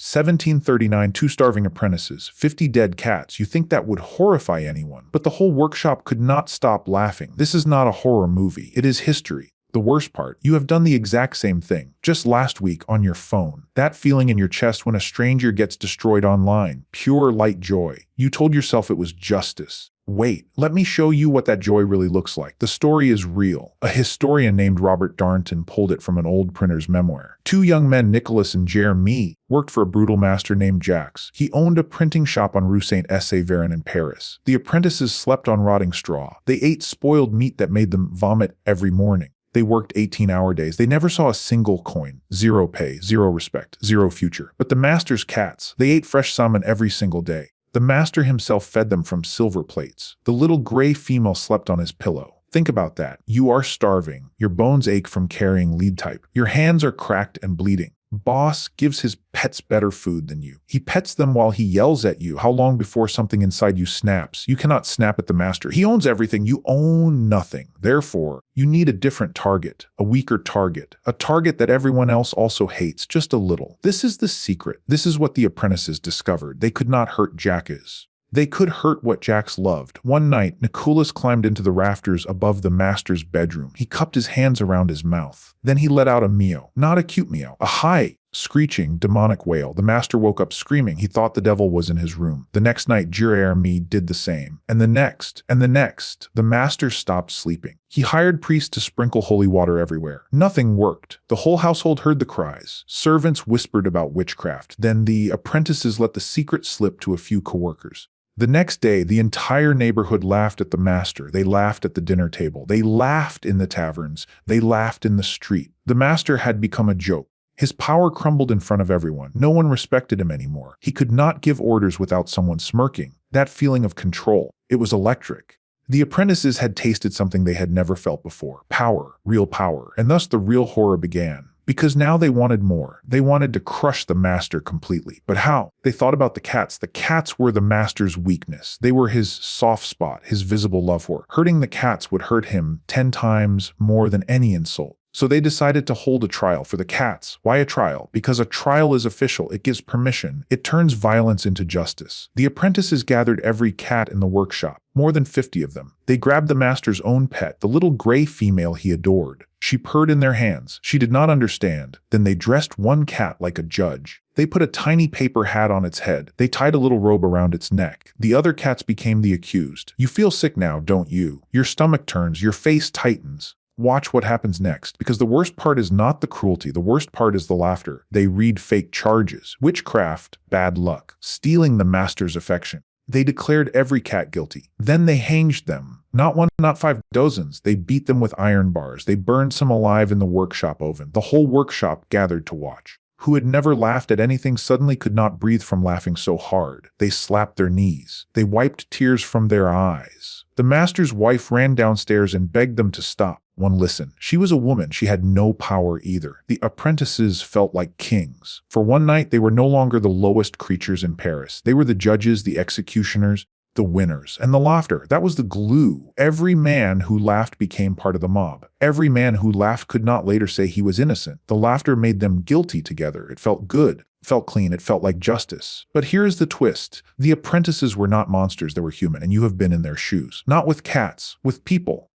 1739, 2 starving apprentices, 50 dead cats. You think that would horrify anyone, but the whole workshop could not stop laughing. This is not a horror movie. It is history. The worst part, you have done the exact same thing, just last week on your phone. That feeling in your chest when a stranger gets destroyed online. Pure light joy. You told yourself it was justice. Wait, let me show you what that joy really looks like. The story is real. A historian named Robert Darnton pulled it from an old printer's memoir. Two young men, Nicholas and Jeremy, worked for a brutal master named Jacques. He owned a printing shop on Rue Saint-Séverin in Paris. The apprentices slept on rotting straw. They ate spoiled meat that made them vomit every morning. They worked 18-hour days. They never saw a single coin. Zero pay, zero respect, zero future. But the master's cats, they ate fresh salmon every single day. The master himself fed them from silver plates. The little gray female slept on his pillow. Think about that. You are starving. Your bones ache from carrying lead type. Your hands are cracked and bleeding. Boss gives his pets better food than you. He pets them while he yells at you. How long before something inside you snaps? You cannot snap at the master. He owns everything. You own nothing. Therefore, you need a different target, a weaker target, a target that everyone else also hates, just a little. This is the secret. This is what the apprentices discovered. They could not hurt Jacques. They could hurt what Jacques loved. One night, Nicholas climbed into the rafters above the master's bedroom. He cupped his hands around his mouth. Then he let out a meow. Not a cute meow, a high, screeching, demonic wail. The master woke up screaming. He thought the devil was in his room. The next night, Jeremy did the same. And the next, and the next. The master stopped sleeping. He hired priests to sprinkle holy water everywhere. Nothing worked. The whole household heard the cries. Servants whispered about witchcraft. Then the apprentices let the secret slip to a few coworkers. The next day, the entire neighborhood laughed at the master. They laughed at the dinner table. They laughed in the taverns. They laughed in the street. The master had become a joke. His power crumbled in front of everyone. No one respected him anymore. He could not give orders without someone smirking. That feeling of control, it was electric. The apprentices had tasted something they had never felt before. Power, real power. And thus the real horror began. Because now they wanted more. They wanted to crush the master completely. But how? They thought about the cats. The cats were the master's weakness. They were his soft spot, his visible love for. Hurting the cats would hurt him 10 times more than any insult. So they decided to hold a trial for the cats. Why a trial? Because a trial is official. It gives permission. It turns violence into justice. The apprentices gathered every cat in the workshop, more than 50 of them. They grabbed the master's own pet, the little gray female he adored. She purred in their hands. She did not understand. Then they dressed one cat like a judge. They put a tiny paper hat on its head. They tied a little robe around its neck. The other cats became the accused. You feel sick now, don't you? Your stomach turns. Your face tightens. Watch what happens next, because the worst part is not the cruelty. The worst part is the laughter. They read fake charges. Witchcraft, bad luck, stealing the master's affection. They declared every cat guilty. Then they hanged them. Not one, not 5 dozens. They beat them with iron bars. They burned some alive in the workshop oven. The whole workshop gathered to watch. Who had never laughed at anything suddenly could not breathe from laughing so hard. They slapped their knees. They wiped tears from their eyes. The master's wife ran downstairs and begged them to stop. One listened. She was a woman. She had no power either. The apprentices felt like kings. For one night, they were no longer the lowest creatures in Paris. They were the judges, the executioners, the winners. And the laughter, that was the glue. Every man who laughed became part of the mob. Every man who laughed could not later say he was innocent. The laughter made them guilty together. It felt good. It felt clean. It felt like justice. But here's the twist. The apprentices were not monsters. They were human, and you have been in their shoes. Not with cats, with people.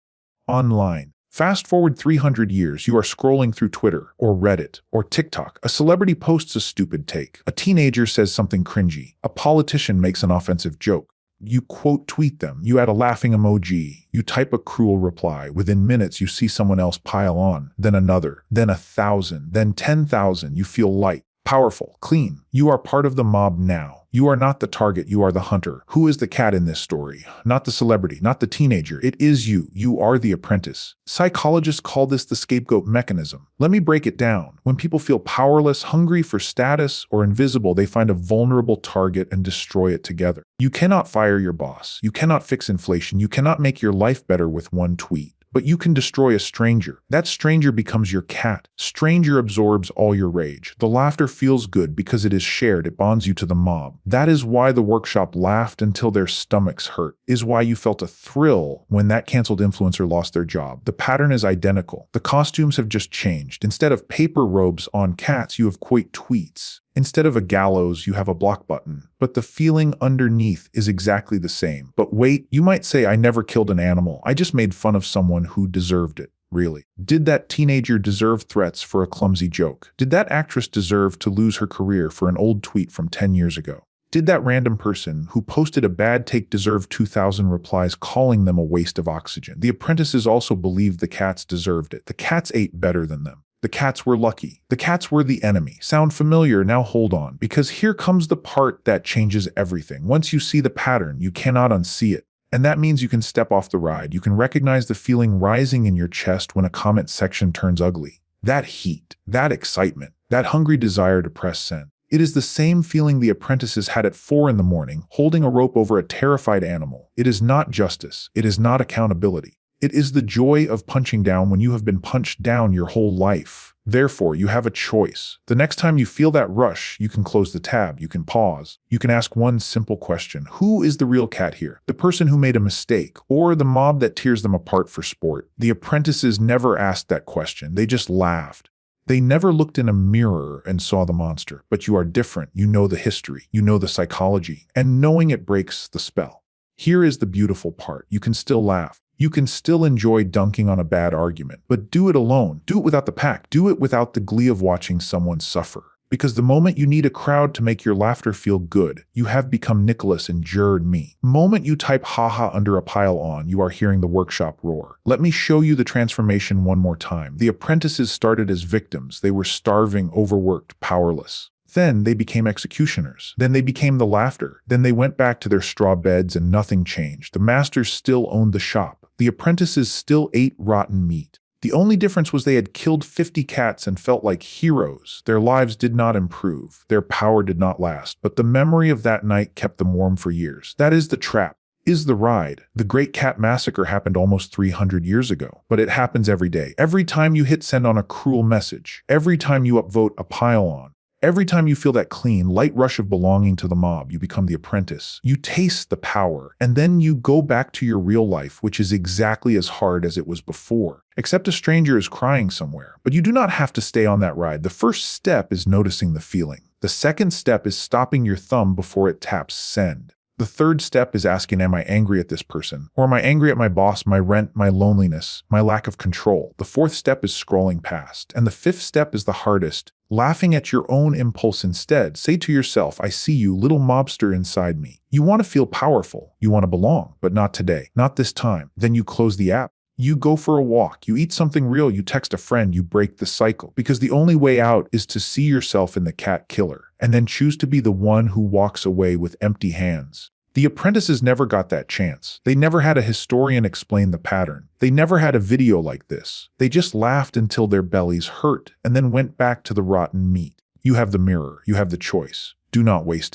Online. Fast forward 300 years, you are scrolling through Twitter or Reddit or TikTok. A celebrity posts a stupid take. A teenager says something cringy. A politician makes an offensive joke. You quote tweet them. You add a laughing emoji. You type a cruel reply. Within minutes, you see someone else pile on, then another, then 1,000, then 10,000. You feel light, powerful, clean. You are part of the mob now. You are not the target, you are the hunter. Who is the cat in this story? Not the celebrity, not the teenager. It is you. You are the apprentice. Psychologists call this the scapegoat mechanism. Let me break it down. When people feel powerless, hungry for status, or invisible, they find a vulnerable target and destroy it together. You cannot fire your boss. You cannot fix inflation. You cannot make your life better with one tweet. But you can destroy a stranger. That stranger becomes your cat. Stranger absorbs all your rage. The laughter feels good because it is shared. It bonds you to the mob. That is why the workshop laughed until their stomachs hurt. Is why you felt a thrill when that canceled influencer lost their job. The pattern is identical. The costumes have just changed. Instead of paper robes on cats, you have quote tweets. Instead of a gallows, you have a block button, but the feeling underneath is exactly the same. But wait, you might say, I never killed an animal. I just made fun of someone who deserved it. Really? Did that teenager deserve threats for a clumsy joke? Did that actress deserve to lose her career for an old tweet from 10 years ago? Did that random person who posted a bad take deserve 2,000 replies calling them a waste of oxygen? The apprentices also believed the cats deserved it. The cats ate better than them. The cats were lucky. The cats were the enemy. Sound familiar? Now hold on, because here comes the part that changes everything. Once you see the pattern, you cannot unsee it. And that means you can step off the ride. You can recognize the feeling rising in your chest when a comment section turns ugly. That heat, that excitement, that hungry desire to press send. It is the same feeling the apprentices had at 4 in the morning, holding a rope over a terrified animal. It is not justice. It is not accountability. It is the joy of punching down when you have been punched down your whole life. Therefore, you have a choice. The next time you feel that rush, you can close the tab, you can pause. You can ask one simple question. Who is the real cat here? The person who made a mistake, or the mob that tears them apart for sport? The apprentices never asked that question. They just laughed. They never looked in a mirror and saw the monster. But you are different. You know the history. You know the psychology. And knowing it breaks the spell. Here is the beautiful part. You can still laugh. You can still enjoy dunking on a bad argument, but do it alone. Do it without the pack. Do it without the glee of watching someone suffer. Because the moment you need a crowd to make your laughter feel good, you have become Nicholas and Jared me. The moment you type haha under a pile on, you are hearing the workshop roar. Let me show you the transformation one more time. The apprentices started as victims. They were starving, overworked, powerless. Then they became executioners. Then they became the laughter. Then they went back to their straw beds and nothing changed. The masters still owned the shop. The apprentices still ate rotten meat. The only difference was they had killed 50 cats and felt like heroes. Their lives did not improve. Their power did not last. But the memory of that night kept them warm for years. That is the trap. Is the ride. The Great Cat Massacre happened almost 300 years ago. But it happens every day. Every time you hit send on a cruel message. Every time you upvote a pile on. Every time you feel that clean, light rush of belonging to the mob, you become the apprentice. You taste the power, and then you go back to your real life, which is exactly as hard as it was before. Except a stranger is crying somewhere. But you do not have to stay on that ride. The first step is noticing the feeling. The second step is stopping your thumb before it taps send. The third step is asking, am I angry at this person? Or am I angry at my boss, my rent, my loneliness, my lack of control? The fourth step is scrolling past. And the fifth step is the hardest. Laughing at your own impulse instead. Say to yourself, I see you, little mobster inside me. You want to feel powerful. You want to belong, but not today, not this time. Then you close the app. You go for a walk. You eat something real. You text a friend. You break the cycle. Because the only way out is to see yourself in the cat killer and then choose to be the one who walks away with empty hands. The apprentices never got that chance. They never had a historian explain the pattern. They never had a video like this. They just laughed until their bellies hurt and then went back to the rotten meat. You have the mirror. You have the choice. Do not waste it.